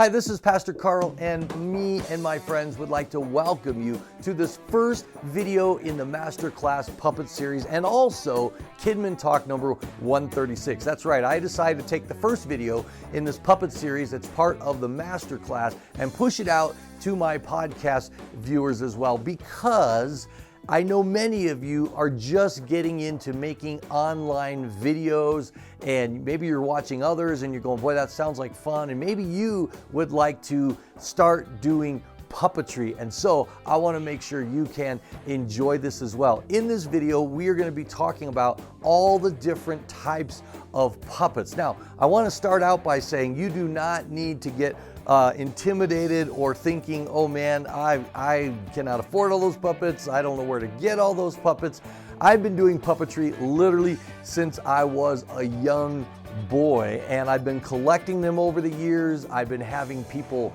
Hi, this is Pastor Karl, and me and my friends would like to welcome you to this first video in the Masterclass Puppet Series and also Kidmin Talk number 136. That's right, I decided to take the first video in this puppet series that's part of the Masterclass and push it out to my podcast viewers as well, because I know many of you are just getting into making online videos, and maybe you're watching others and you're going, boy, that sounds like fun, and maybe you would like to start doing puppetry, and so I want to make sure you can enjoy this as well. In this video, we are going to be talking about all the different types of puppets. Now, I want to start out by saying you do not need to get intimidated or thinking, oh man, I cannot afford all those puppets, I don't know where to get all those puppets. I've been doing puppetry literally since I was a young boy, and I've been collecting them over the years. I've been having people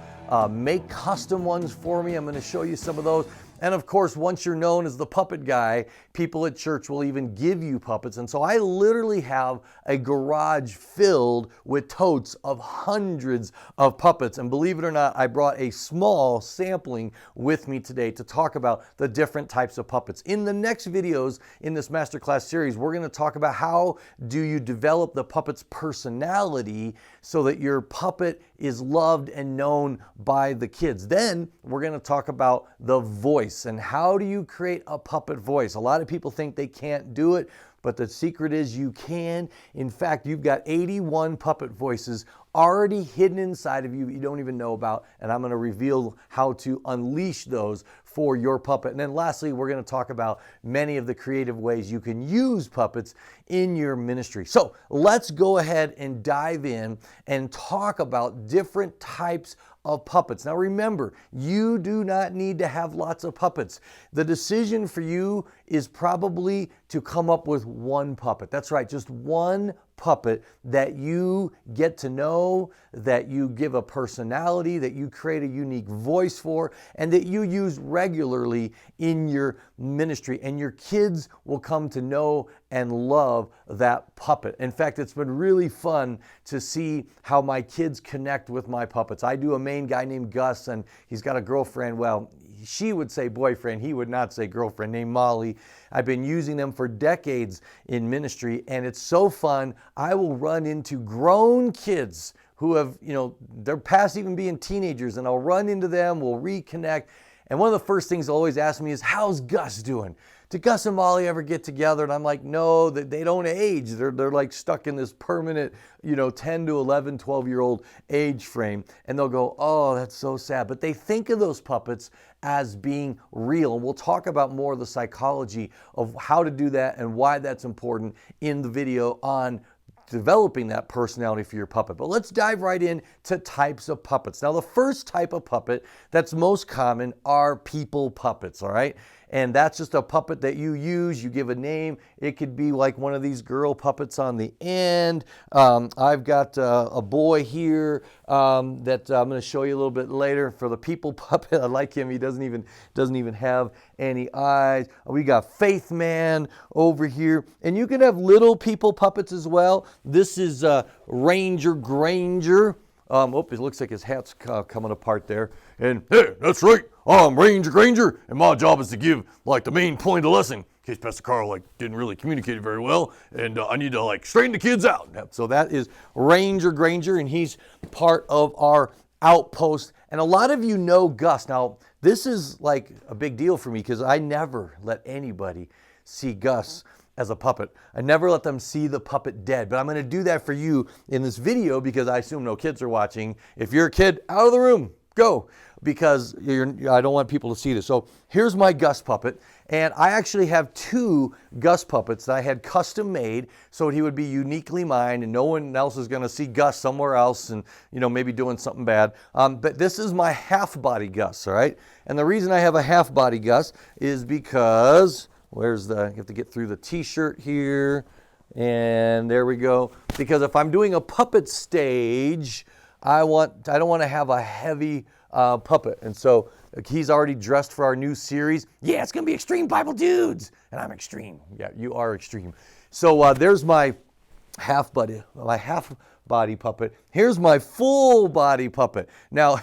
make custom ones for me. I'm going to show you some of those. And of course, once you're known as the puppet guy, people at church will even give you puppets. And so I literally have a garage filled with totes of hundreds of puppets. And believe it or not, I brought a small sampling with me today to talk about the different types of puppets. In the next videos in this Masterclass series, we're going to talk about how do you develop the puppet's personality so that your puppet is loved and known by the kids. Then we're going to talk about the voice. And how do you create a puppet voice? A lot of people think they can't do it, but the secret is you can. In fact, you've got 81 puppet voices already hidden inside of you that you don't even know about, and I'm going to reveal how to unleash those for your puppet. And then lastly, we're going to talk about many of the creative ways you can use puppets in your ministry. So let's go ahead and dive in and talk about different types of puppets. Now remember, you do not need to have lots of puppets. The decision for you is probably to come up with one puppet. That's right, just one puppet that you get to know, that you give a personality, that you create a unique voice for, and that you use regularly in your ministry. And your kids will come to know and love that puppet. In fact, it's been really fun to see how my kids connect with my puppets. I do a main guy named Gus, and he's got a girlfriend. Well, she would say boyfriend, he would not say girlfriend, named Molly. I've been using them for decades in ministry, and it's so fun. I will run into grown kids who have, they're past even being teenagers, and I'll run into them, we'll reconnect. And one of the first things they'll always ask me is, how's Gus doing? Did Gus and Molly ever get together? And I'm like, no, they don't age. They're like stuck in this permanent, 10 to 11, 12-year-old age frame. And they'll go, oh, that's so sad. But they think of those puppets as being real. And we'll talk about more of the psychology of how to do that and why that's important in the video on developing that personality for your puppet. But let's dive right into types of puppets. Now, the first type of puppet that's most common are people puppets, all right? And that's just a puppet that you use, you give a name. It could be like one of these girl puppets on the end. I've got a boy here that I'm going to show you a little bit later for the people puppet. I like him. He doesn't even have any eyes. We got Faith Man over here. And you can have little people puppets as well. This is Ranger Granger. It looks like his hat's coming apart there. And hey, that's right, I'm Ranger Granger, and my job is to give the main point of the lesson, in case Pastor Karl didn't really communicate it very well, and I need to straighten the kids out. So that is Ranger Granger, and he's part of our outpost. And a lot of you know Gus. Now, this is a big deal for me because I never let anybody see Gus as a puppet. I never let them see the puppet dead, but I'm going to do that for you in this video because I assume no kids are watching. If you're a kid, out of the room, go, because I don't want people to see this. So here's my Gus puppet, and I actually have two Gus puppets that I had custom made so he would be uniquely mine, and no one else is going to see Gus somewhere else and maybe doing something bad. But this is my half-body Gus, all right? And the reason I have a half-body Gus is because you have to get through the t-shirt here, and there we go. Because if I'm doing a puppet stage, I don't want to have a heavy puppet. And so he's already dressed for our new series. Yeah, it's going to be Extreme Bible Dudes. And I'm extreme. Yeah, you are extreme. So there's my half body puppet. Here's my full body puppet. Now,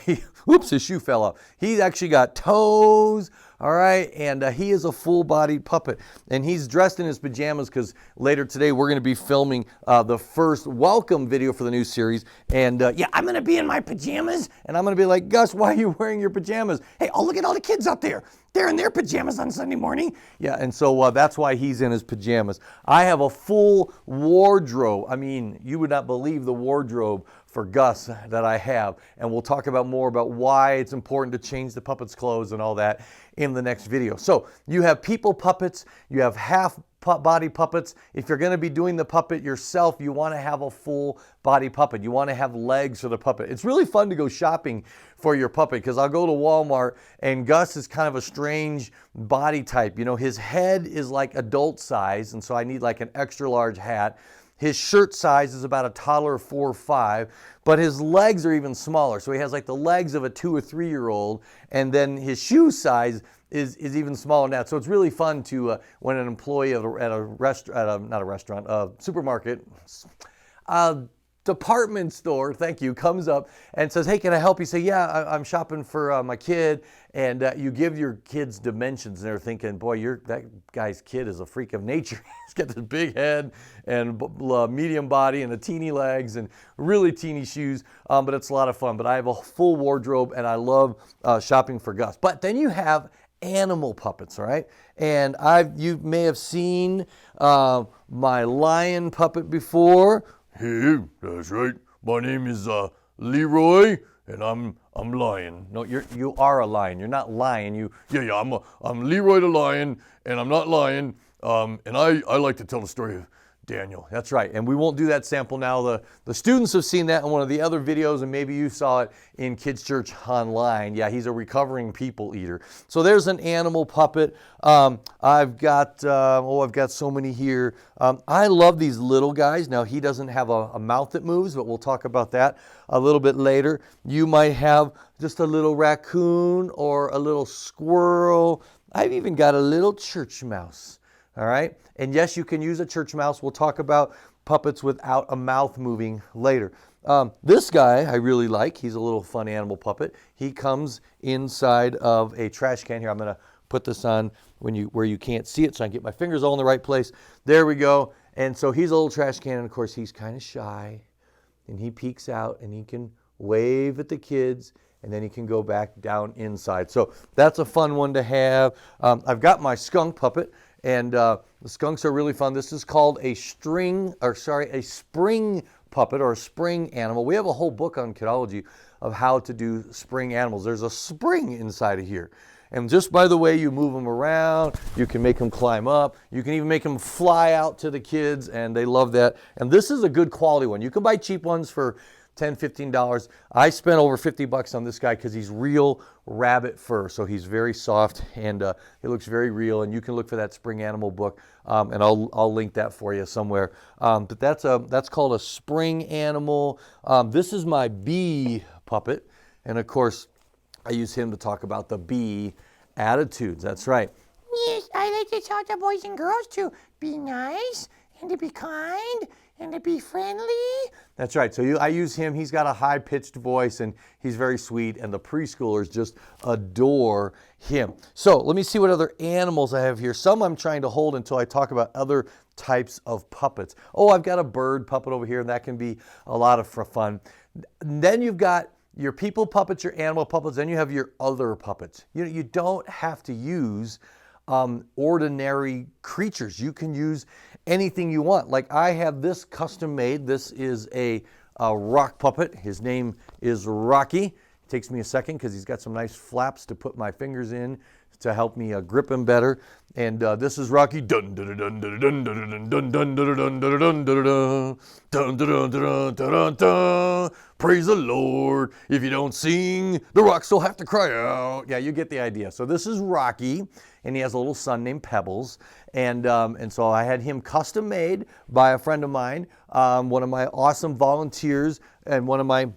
oops, his shoe fell off. He's actually got toes, all right, and he is a full-bodied puppet. And he's dressed in his pajamas because later today we're going to be filming the first welcome video for the new series. And yeah, I'm going to be in my pajamas, and I'm going to be like, Gus, why are you wearing your pajamas? Hey, oh, look at all the kids out there. They're in their pajamas on Sunday morning. Yeah, and so that's why he's in his pajamas. I have a full wardrobe. I mean, you would not believe the wardrobe for Gus that I have. And we'll talk about more about why it's important to change the puppet's clothes and all that in the next video. So you have people puppets, you have half body puppets. If you're going to be doing the puppet yourself, you want to have a full body puppet. You want to have legs for the puppet. It's really fun to go shopping for your puppet because I'll go to Walmart and Gus is kind of a strange body type. You know, his head is like adult size, and so I need like an extra large hat. His shirt size is about a toddler of 4 or 5, but his legs are even smaller. So he has like the legs of a 2 or 3 year old, and then his shoe size is even smaller than that. So it's really fun to when an employee at a supermarket, department store, thank you, comes up and says, hey, can I help you? Say, yeah, I'm shopping for my kid. And you give your kids dimensions, and they're thinking, boy, that guy's kid is a freak of nature. He's got this big head and medium body and the teeny legs and really teeny shoes, but it's a lot of fun. But I have a full wardrobe, and I love shopping for Gus. But then you have animal puppets, all right? And you may have seen my lion puppet before. Hey, that's right. My name is Leroy, and I'm lion. No, you are a lion. You're not lion. I'm Leroy the lion, and I'm not lion. And I like to tell the story of Daniel. That's right. And we won't do that sample now. The students have seen that in one of the other videos, and maybe you saw it in Kids Church Online. Yeah, he's a recovering people eater. So there's an animal puppet. I've got so many here. I love these little guys. Now, he doesn't have a mouth that moves, but we'll talk about that a little bit later. You might have just a little raccoon or a little squirrel. I've even got a little church mouse. All right. And yes, you can use a church mouse. We'll talk about puppets without a mouth moving later. This guy I really like. He's a little fun animal puppet. He comes inside of a trash can. Here, I'm going to put this on where you can't see it so I can get my fingers all in the right place. There we go. And so he's a little trash can. And of course, he's kind of shy. And he peeks out and he can wave at the kids. And then he can go back down inside. So that's a fun one to have. I've got my skunk puppet. And the skunks are really fun. This is called a spring puppet or a spring animal. We have a whole book on Kidology of how to do spring animals. There's a spring inside of here. And just by the way you move them around, you can make them climb up. You can even make them fly out to the kids, and they love that. And this is a good quality one. You can buy cheap ones for $10, $15. I spent over $50 on this guy because he's real rabbit fur. So he's very soft and he looks very real. And you can look for that spring animal book, and I'll link that for you somewhere. But that's called a spring animal. This is my bee puppet. And of course, I use him to talk about the bee attitudes. That's right. Yes, I like to tell the boys and girls to be nice and to be kind and to be friendly. That's right. So I use him. He's got a high-pitched voice, and he's very sweet, and the preschoolers just adore him. So let me see what other animals I have here. Some I'm trying to hold until I talk about other types of puppets. Oh, I've got a bird puppet over here, and that can be a lot of fun. Then you've got your people puppets, your animal puppets, then you have your other puppets. You don't have to use ordinary creatures. You can use anything you want. Like I have this custom made. This is a rock puppet. His name is Rocky. It takes me a second because he's got some nice flaps to put my fingers in to help me grip him better. And this is Rocky. Dun dun dun dun dun dun dun dun dun dun dun dun dun dun dun dun. Praise the Lord. If you don't sing, the rocks will have to cry out. Yeah, you get the idea. So this is Rocky, and he has a little son named Pebbles. And so I had him custom made by a friend of mine. One of my awesome volunteers and one of my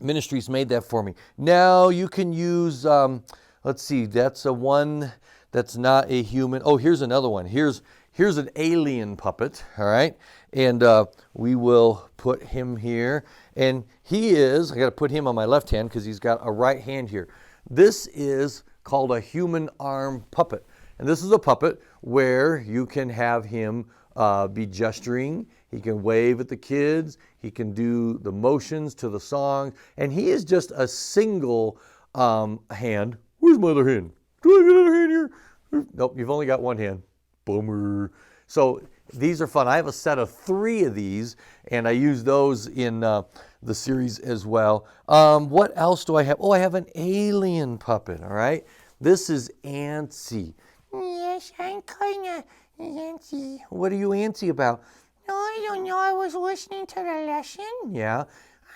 ministries made that for me. Now you can use, let's see, that's a one that's not a human. Oh, here's another one. Here's here's an alien puppet, all right? And we will put him here. And he is, I got to put him on my left hand because he's got a right hand here. This is called a human arm puppet. And this is a puppet where you can have him be gesturing. He can wave at the kids. He can do the motions to the song. And he is just a single hand. Where's my other hand? Do I have another hand here? Nope, you've only got one hand. Bummer. So these are fun. I have a set of 3 of these, and I use those in the series as well. What else do I have? Oh, I have an alien puppet, all right? This is antsy. Yes, I'm kind of antsy. What are you antsy about? No, I don't know. I was listening to the lesson Yeah,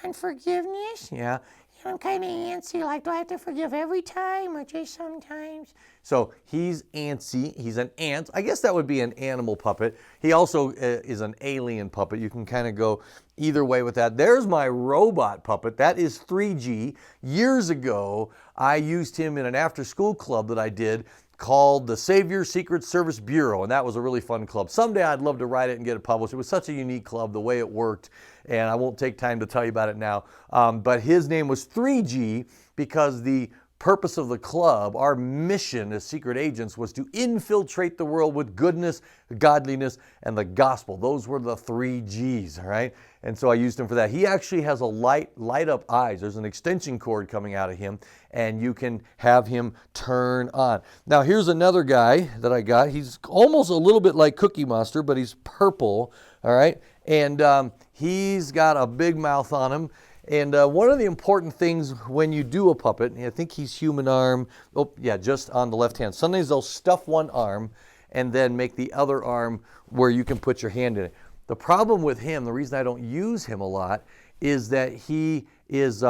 on forgiveness. yeah. I'm kind of antsy. Like, do I have to forgive every time or just sometimes? So he's antsy. He's an ant. I guess that would be an animal puppet. He also is an alien puppet. You can kind of go either way with that. There's my robot puppet. That is 3G. Years ago, I used him in an after-school club that I did called the Savior Secret Service Bureau, and that was a really fun club. Someday I'd love to write it and get it published. It was such a unique club, the way it worked, and I won't take time to tell you about it now. But his name was 3G because the purpose of the club, our mission as secret agents, was to infiltrate the world with goodness, godliness, and the gospel. Those were the 3 G's, all right? And so I used him for that. He actually has a light up eyes. There's an extension cord coming out of him, and you can have him turn on. Now, here's another guy that I got. He's almost a little bit like Cookie Monster, but he's purple, all right? And he's got a big mouth on him. And one of the important things when you do a puppet, I think he's human arm, oh yeah, just on the left hand. Sometimes they'll stuff one arm and then make the other arm where you can put your hand in it. The problem with him, the reason I don't use him a lot, is that he is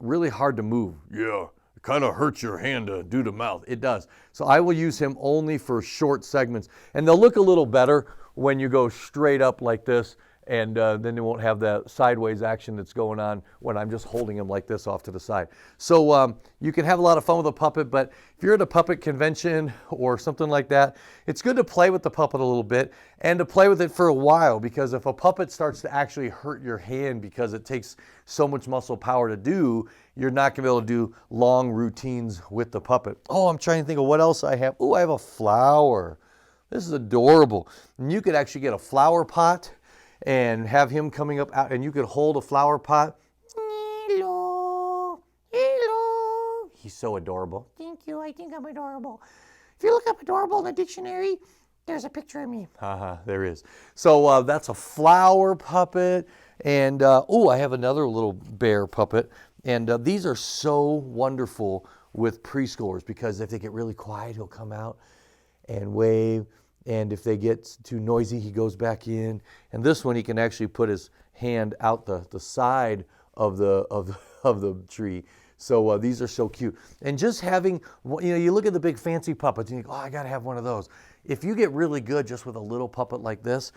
really hard to move. Yeah, it kind of hurts your hand to do the mouth. It does. So I will use him only for short segments. And they'll look a little better when you go straight up like this. And then they won't have that sideways action that's going on when I'm just holding him like this off to the side. So you can have a lot of fun with a puppet, but if you're at a puppet convention or something like that, it's good to play with the puppet a little bit and to play with it for a while, because if a puppet starts to actually hurt your hand because it takes so much muscle power to do, you're not going to be able to do long routines with the puppet. Oh, I'm trying to think of what else I have. Oh, I have a flower. This is adorable. And you could actually get a flower pot and have him coming up out, and you could hold a flower pot. Hello. Hello. He's so adorable. Thank you. I think I'm adorable. If you look up adorable in the dictionary, there's a picture of me. There is. So that's a flower puppet. And oh, I have another little bear puppet. And these are so wonderful with preschoolers, because if they get really quiet, he'll come out and wave. And if they get too noisy, he goes back in. And this one, he can actually put his hand out the side of the tree. So these are so cute. And just having, you look at the big fancy puppets and you think, oh, I got to have one of those. If you get really good just with a little puppet like this,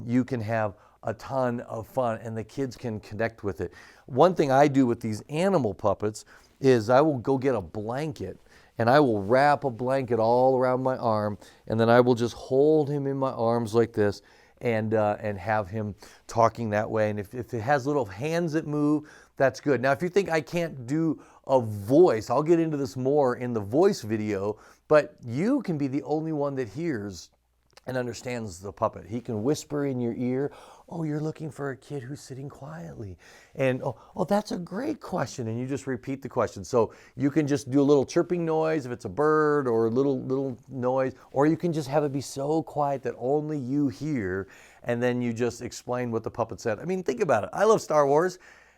you can have a ton of fun and the kids can connect with it. One thing I do with these animal puppets is I will go get a blanket and I will wrap a blanket all around my arm, and then I will just hold him in my arms like this and have him talking that way. And if it has little hands that move, that's good. Now, if you think I can't do a voice, I'll get into this more in the voice video, but you can be the only one that hears and understands the puppet. He can whisper in your ear, oh, you're looking for a kid who's sitting quietly. And, oh, that's a great question. And you just repeat the question. So you can just do a little chirping noise if it's a bird, or a little noise, or you can just have it be so quiet that only you hear, and then you just explain what the puppet said. I mean, think about it. I love Star Wars.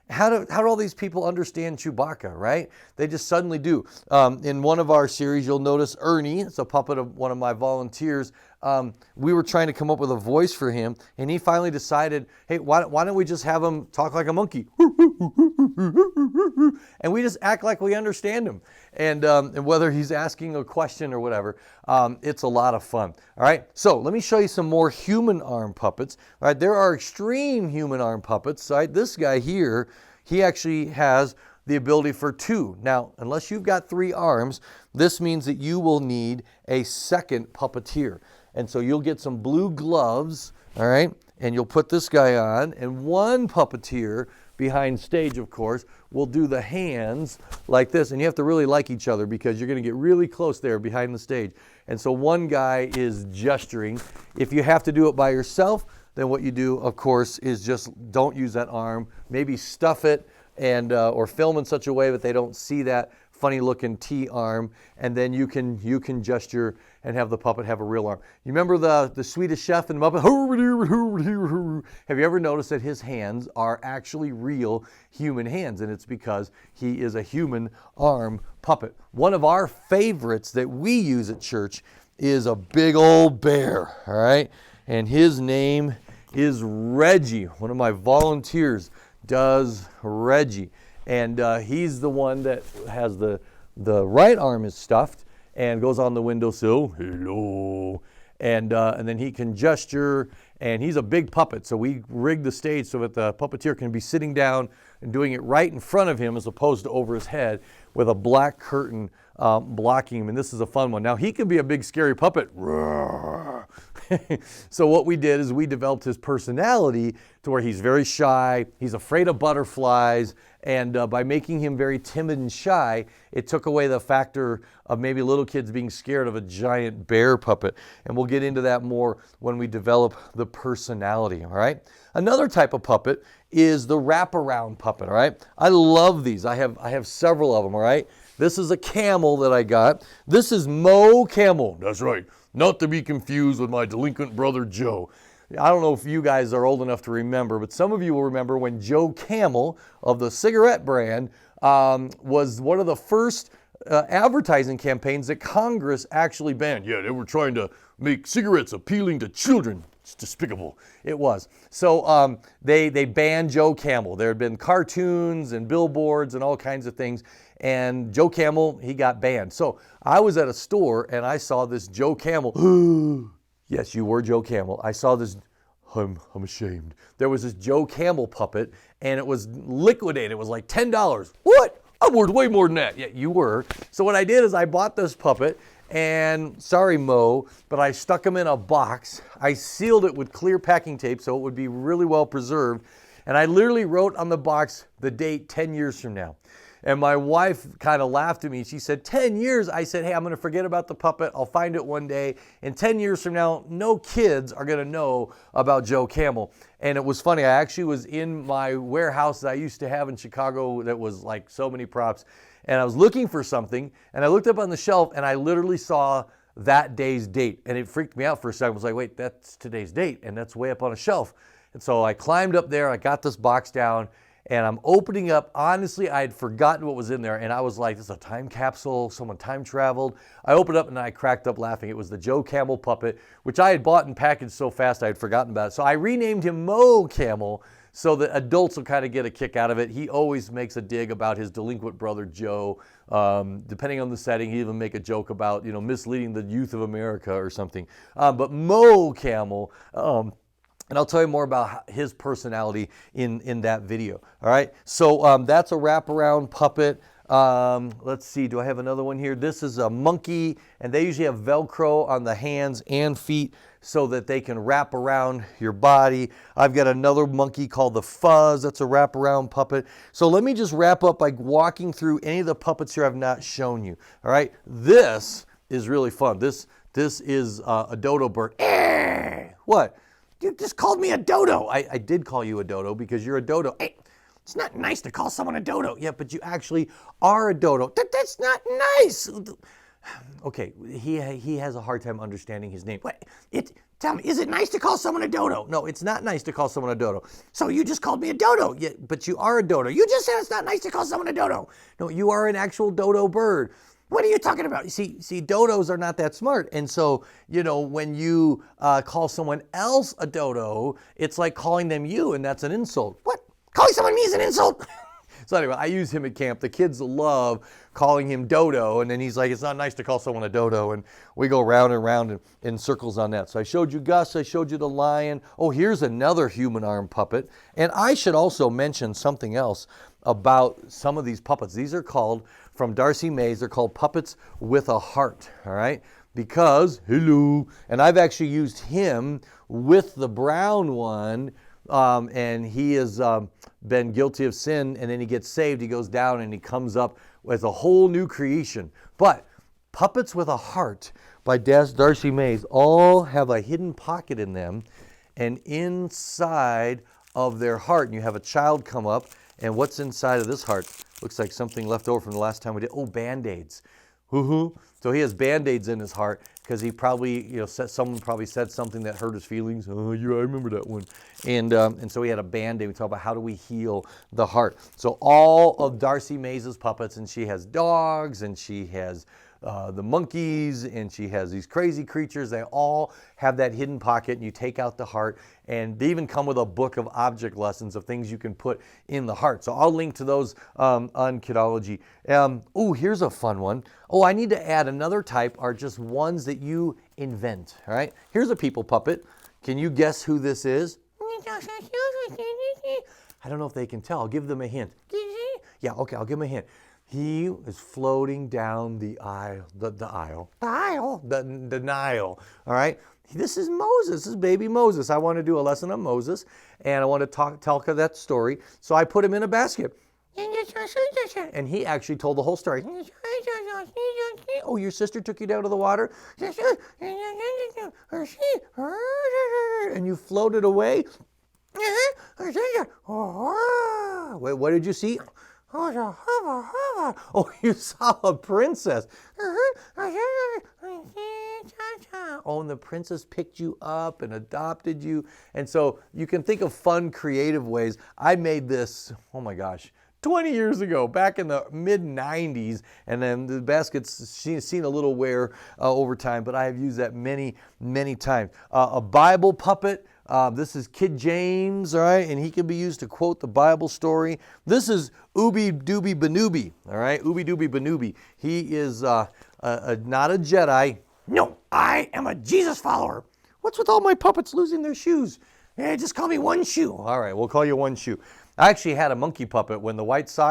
How do all these people understand Chewbacca, right? They just suddenly do. In one of our series, you'll notice Ernie, it's a puppet of one of my volunteers. We were trying to come up with a voice for him, and he finally decided, hey, why don't we just have him talk like a monkey? And we just act like we understand him. And whether he's asking a question or whatever, it's a lot of fun. All right, so let me show you some more human arm puppets. All right, there are extreme human arm puppets. Right? This guy here, he actually has the ability for 2. Now, unless you've got 3 arms, this means that you will need a second puppeteer. And so you'll get some blue gloves, all right? And you'll put this guy on, and one puppeteer behind stage, of course, will do the hands like this. And you have to really like each other because you're going to get really close there behind the stage. And so one guy is gesturing. If you have to do it by yourself, then what you do, of course, is just don't use that arm. Maybe stuff it and or film in such a way that they don't see that funny looking T arm, and then you can gesture and have the puppet have a real arm. You remember the Swedish Chef and the Muppet? Have you ever noticed that his hands are actually real human hands? And it's because he is a human arm puppet. One of our favorites that we use at church is a big old bear, all right? And his name is Reggie. One of my volunteers does Reggie. And he's the one that has the right arm is stuffed and goes on the windowsill, hello, and then he can gesture, and he's a big puppet, so we rigged the stage so that the puppeteer can be sitting down and doing it right in front of him as opposed to over his head with a black curtain blocking him, and this is a fun one. Now, he can be a big scary puppet. So what we did is we developed his personality to where he's very shy, he's afraid of butterflies, and by making him very timid and shy, it took away the factor of maybe little kids being scared of a giant bear puppet. And we'll get into that more when we develop the personality, all right? Another type of puppet is the wraparound puppet, all right? I love these. I have several of them, all right? This is a camel that I got. This is Mo Camel. That's right. Not to be confused with my delinquent brother Joe. I don't know if you guys are old enough to remember, but some of you will remember when Joe Camel of the cigarette brand was one of the first advertising campaigns that Congress actually banned. Yeah, they were trying to make cigarettes appealing to children. It's despicable. It was. So they banned Joe Camel. There had been cartoons and billboards and all kinds of things. And Joe Camel, he got banned. So I was at a store and I saw this Joe Camel. Yes, you were Joe Camel. I saw this. I'm ashamed. There was this Joe Camel puppet and it was liquidated. It was like $10. What? I'm worth way more than that. Yeah, you were. So what I did is I bought this puppet. And sorry, Mo, but I stuck them in a box. I sealed it with clear packing tape so it would be really well preserved. And I literally wrote on the box the date 10 years from now. And my wife kind of laughed at me. She said, 10 years? I said, hey, I'm going to forget about the puppet. I'll find it one day. And 10 years from now, no kids are going to know about Joe Camel. And it was funny. I actually was in my warehouse that I used to have in Chicago that was like so many props. And I was looking for something. And I looked up on the shelf and I literally saw that day's date. And it freaked me out for a second. I was like, wait, that's today's date. And that's way up on a shelf. And so I climbed up there. I got this box down. And I'm opening up. Honestly, I had forgotten what was in there. And I was like, this is a time capsule. Someone time traveled. I opened up and I cracked up laughing. It was the Joe Camel puppet, which I had bought and packaged so fast I had forgotten about it. So I renamed him Mo Camel so that adults will kind of get a kick out of it. He always makes a dig about his delinquent brother Joe. Depending on the setting, he even make a joke about, misleading the youth of America or something. But Mo Camel, and I'll tell you more about his personality in that video. All right, so that's a wraparound puppet. Let's see, do I have another one here? This is a monkey, and they usually have Velcro on the hands and feet so that they can wrap around your body. I've got another monkey called the Fuzz. That's a wraparound puppet. So let me just wrap up by walking through any of the puppets here I've not shown you. All right, this is really fun. This is a dodo bird. What? You just called me a dodo. I did call you a dodo because you're a dodo. Hey, it's not nice to call someone a dodo. Yeah, but you actually are a dodo. That's not nice. Okay, he has a hard time understanding his name. What? Tell me, is it nice to call someone a dodo? No, it's not nice to call someone a dodo. So you just called me a dodo. Yeah, but you are a dodo. You just said it's not nice to call someone a dodo. No, you are an actual dodo bird. What are you talking about? See, dodos are not that smart. And so, when you call someone else a dodo, it's like calling them you, and that's an insult. What? Calling someone me is an insult? So anyway, I use him at camp. The kids love calling him Dodo, and then he's like, it's not nice to call someone a dodo, and we go round and round in circles on that. So I showed you Gus, I showed you the lion. Oh, here's another human arm puppet. And I should also mention something else about some of these puppets. These are called, from Darcy Mays, they're called puppets with a heart, all right? because, hello, and I've actually used him with the brown one, and he has been guilty of sin, and then he gets saved, he goes down, and he comes up as a whole new creation. But Puppets with a Heart by Darcy Mays all have a hidden pocket in them, and inside of their heart, and you have a child come up, and what's inside of this heart? Looks like something left over from the last time we did. Oh, Band-Aids. Hoo-hoo. So he has Band-Aids in his heart because he probably, someone probably said something that hurt his feelings. Oh, yeah, I remember that one. And so he had a Band-Aid. We talk about how do we heal the heart. So all of Darcy Mays' puppets, and she has dogs, and she has the monkeys, and she has these crazy creatures. They all have that hidden pocket, and you take out the heart, and they even come with a book of object lessons of things you can put in the heart. So I'll link to those on Kidology. Oh, here's a fun one. Oh, I need to add another type, are just ones that you invent. All right, here's a people puppet. Can you guess who this is? I don't know if they can tell. I'll give them a hint. Yeah, okay, I'll give them a hint. He is floating down the aisle, the Nile, all right? This is Moses, this is baby Moses. I want to do a lesson on Moses, and I want to tell that story. So I put him in a basket. And he actually told the whole story. Oh, your sister took you down to the water? And you floated away? Wait, what did you see? Oh, you saw a princess. Oh, and the princess picked you up and adopted you. And so you can think of fun, creative ways. I made this, oh my gosh, 20 years ago, back in the mid-90s, and then the basket's seen a little wear over time, but I have used that many, many times. A Bible puppet. This is Kid James, all right, and he can be used to quote the Bible story. This is Ooby Dooby Banooby, all right, Ooby Dooby Banooby. He is not a Jedi. No, I am a Jesus follower. What's with all my puppets losing their shoes? Just call me One Shoe. All right, we'll call you One Shoe. I actually had a monkey puppet when the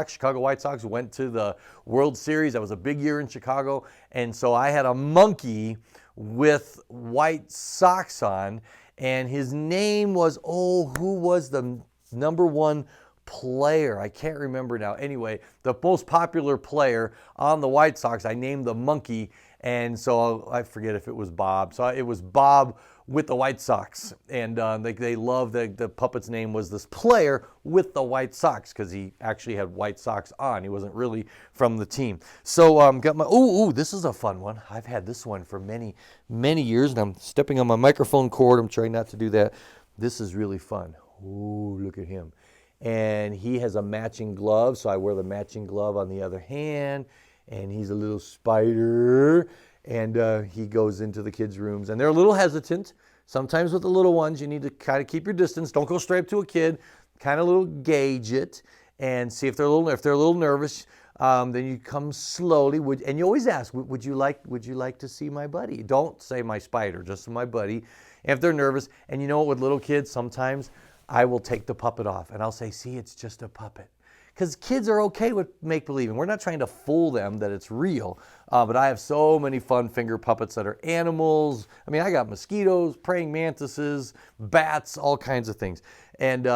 Chicago White Sox went to the World Series. That was a big year in Chicago, and so I had a monkey with white socks on, and his name was, who was the number one player? I can't remember now. Anyway, the most popular player on the White Sox, I named the monkey, and so I forget if it was Bob. So it was Bob with the White Sox, and they loved the puppet's name was this player with the White Sox because he actually had white socks on. He wasn't really from the team. So got my this is a fun one. I've had this one for many, many years, and I'm stepping on my microphone cord. I'm trying not to do that. This is really fun. Ooh, look at him. And he has a matching glove, so I wear the matching glove on the other hand, and he's a little spider. And he goes into the kids' rooms, and they're a little hesitant. Sometimes with the little ones, you need to kind of keep your distance. Don't go straight up to a kid. Kind of little gauge it and see if they're a little nervous. Then you come slowly. And you always ask, would you like to see my buddy? Don't say my spider, just my buddy. And if they're nervous, and you know what, with little kids, sometimes I will take the puppet off, and I'll say, see, it's just a puppet. Because kids are okay with make-believing. We're not trying to fool them that it's real. But I have so many fun finger puppets that are animals. I mean, I got mosquitoes, praying mantises, bats, all kinds of things. And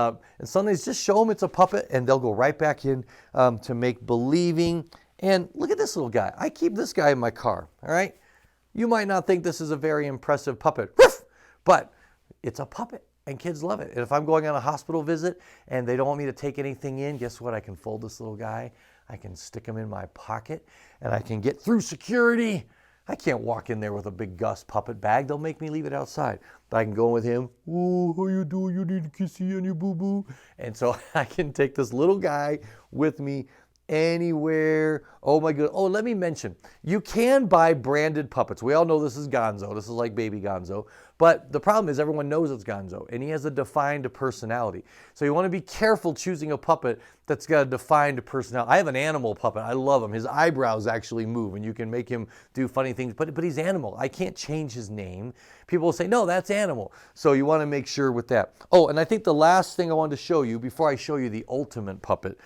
sometimes just show them it's a puppet, and they'll go right back in to make-believing. And look at this little guy. I keep this guy in my car, all right? You might not think this is a very impressive puppet, but it's a puppet. And kids love it. And if I'm going on a hospital visit and they don't want me to take anything in, guess what? I can fold this little guy. I can stick him in my pocket, and I can get through security. I can't walk in there with a big Gus puppet bag. They'll make me leave it outside. But I can go with him. Ooh, how you doing? You need a kissy on your boo-boo? And so I can take this little guy with me anywhere. Oh my God. Oh, let me mention, you can buy branded puppets. We all know this is Gonzo. This is like baby Gonzo. But the problem is everyone knows it's Gonzo, and he has a defined personality. So you want to be careful choosing a puppet that's got a defined personality. I have an animal puppet. I love him. His eyebrows actually move, and you can make him do funny things. But he's animal. I can't change his name. People will say, no, that's animal. So you want to make sure with that. Oh, and I think the last thing I wanted to show you before I show you the ultimate puppet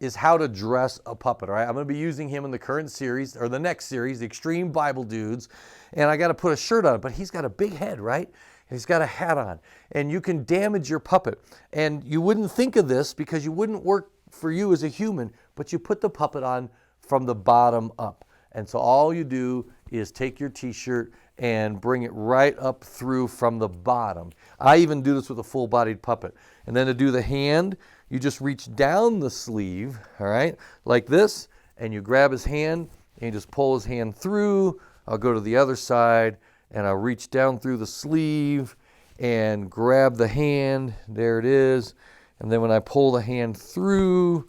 is how to dress a puppet. All right, I'm going to be using him in the current series, or the next series, the Extreme Bible Dudes, and I got to put a shirt on, but he's got a big head, right? He's got a hat on, and you can damage your puppet. And you wouldn't think of this because you wouldn't work for you as a human, but you put the puppet on from the bottom up. And so all you do is take your t-shirt and bring it right up through from the bottom. I even do this with a full-bodied puppet. And then to do the hand, you just reach down the sleeve, all right, like this, and you grab his hand, and you just pull his hand through. I'll go to the other side, and I'll reach down through the sleeve and grab the hand. There it is. And then when I pull the hand through,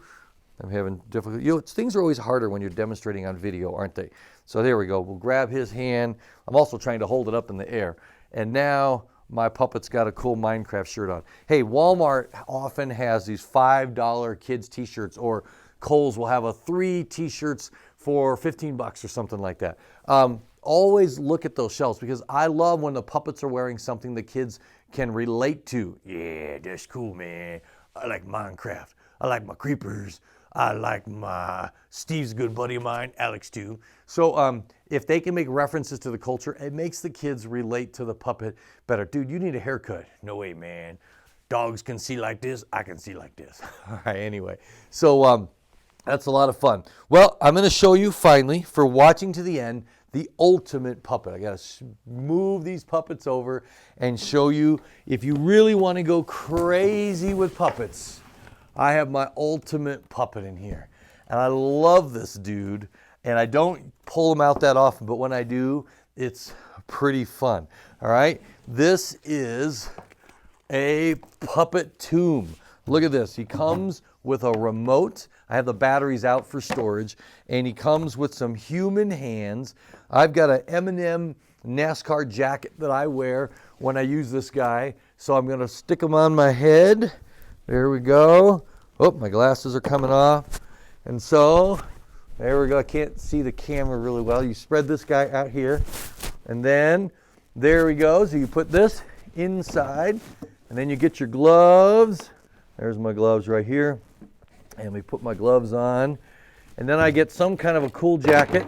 I'm having difficulty. You know, things are always harder when you're demonstrating on video, aren't they? So there we go. We'll grab his hand. I'm also trying to hold it up in the air. And now my puppet's got a cool Minecraft shirt on. Hey, Walmart often has these $5 kids t-shirts, or Kohl's will have 3 t-shirts for 15 bucks or something like that. Always look at those shelves, because I love when the puppets are wearing something the kids can relate to. Yeah, that's cool, man. I like Minecraft. I like my creepers. I like my Steve's a good buddy of mine, Alex too. So if they can make references to the culture, it makes the kids relate to the puppet better. Dude, you need a haircut. No way, man. Dogs can see like this. I can see like this. All right, anyway. So that's a lot of fun. Well, I'm going to show you finally, for watching to the end, the ultimate puppet. I got to move these puppets over and show you, if you really want to go crazy with puppets, I have my ultimate puppet in here. And I love this dude, and I don't pull him out that often, but when I do, it's pretty fun. All right, this is a puppet tomb. Look at this. He comes with a remote. I have the batteries out for storage, and he comes with some human hands. I've got an M&M NASCAR jacket that I wear when I use this guy, so I'm going to stick him on my head. There we go. Oh, my glasses are coming off. And so, there we go. I can't see the camera really well. You spread this guy out here. And then, there we go. So you put this inside. And then you get your gloves. There's my gloves right here. And we put my gloves on. And then I get some kind of a cool jacket.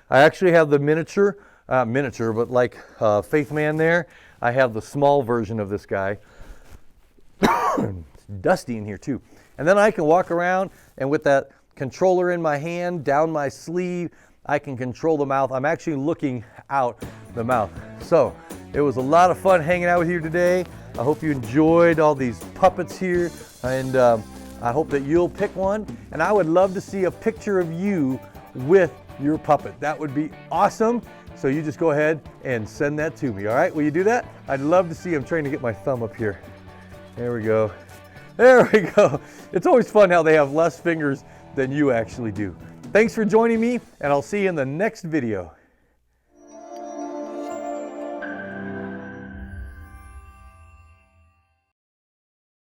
I actually have the miniature, but like Faith Man there. I have the small version of this guy. It's dusty in here too. And then I can walk around, and with that controller in my hand, down my sleeve, I can control the mouth. I'm actually looking out the mouth. So it was a lot of fun hanging out with you today. I hope you enjoyed all these puppets here, and I hope that you'll pick one. And I would love to see a picture of you with your puppet. That would be awesome. So you just go ahead and send that to me, all right? Will you do that? I'd love to see. I'm trying to get my thumb up here. There we go. There we go. It's always fun how they have less fingers than you actually do. Thanks for joining me, and I'll see you in the next video.